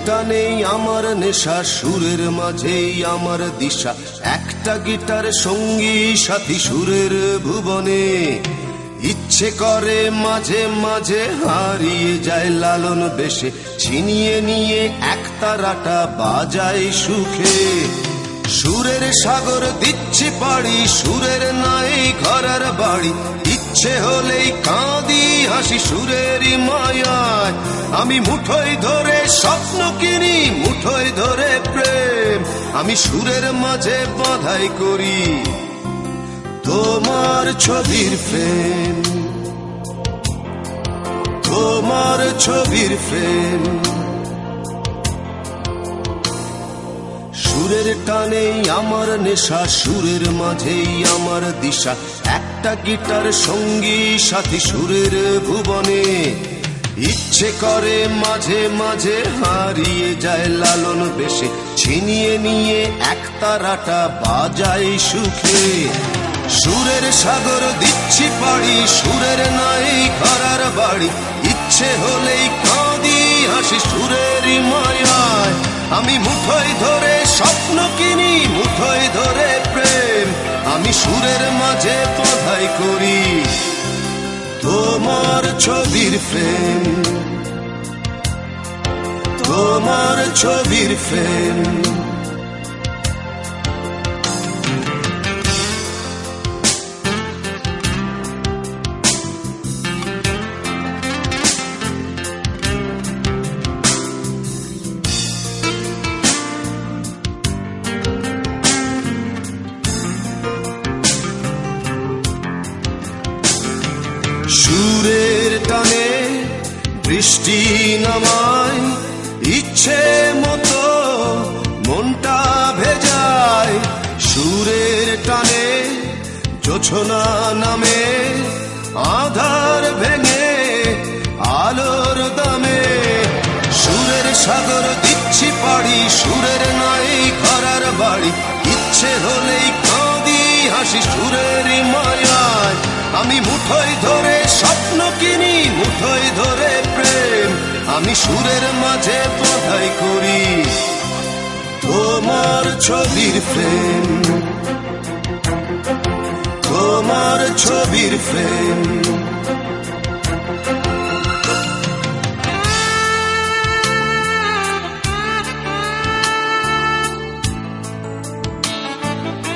টানেই আমার নেশা, সুরের মাঝেই আমার দিশা, একটা গিটার সঙ্গী সাথী সুরের ভুবনে। ইচ্ছে করে মাঝে মাঝে হারিয়ে যায় লালন বেশে, ছিনিয়ে নিয়ে একতারাটা বাজাই সুখে। সুরের সাগর দিচ্ছি পাড়ি, সুরের নাই ঘরের বাড়ি, ইচ্ছে হলেই কাঁদি হাসি সুরেরই মায়ায়। আমি মুঠোয় ধরে স্বপ্ন কিনি, মুঠোয় ধরে প্রেম, আমি সুরের মাঝে বাঁধাই করি তোমার ছবির ফ্রেম, তোমার ছবির ফ্রেম। সুরের টানেই আমার নেশা, সুরের মাঝেই আমার দিশা, একটা গিটার সঙ্গী সাথী সুরের ভুবনে। ইচ্ছে করে মাঝে মাঝে হারিয়ে যায় লালন বেশে, ছিনিয়ে নিয়ে একতারাটা বাজাই সুখে। সুরের সাগর দিচ্ছি পাড়ি, সুরের নাই ঘরার বাড়ি, ইচ্ছে হলেই কাঁদি হাসি সুরেরই মায়ায়। আমি মুঠোয় ধরে স্বপ্ন কিনি, মুঠোয় ধরে প্রেম, আমি সুরের মাঝে বাঁধাই করি তোমার ছবির ফ্রেম, তোমার ছবির ফ্রেম। সুরের টানে বৃষ্টি নামায়, ইচ্ছে মতো মনটা ভেজায়। সুরের টানে জোছনা নামে, আধার ভেঙে আলোর দামে। সুরের সাগর দিচ্ছি পাড়ি, সুরের নাই ঘরার বাড়ি, ইচ্ছে হলেই কাঁদি হাসি সুরেরই মায়ায়। আমি মুঠোয় ধরে স্বপ্ন কিনি, মুঠোয় ধরে প্রেম, আমি সুরের মাঝে বাঁধাই করি তোমার ছবির ফ্রেম, তোমার ছবির ফ্রেম।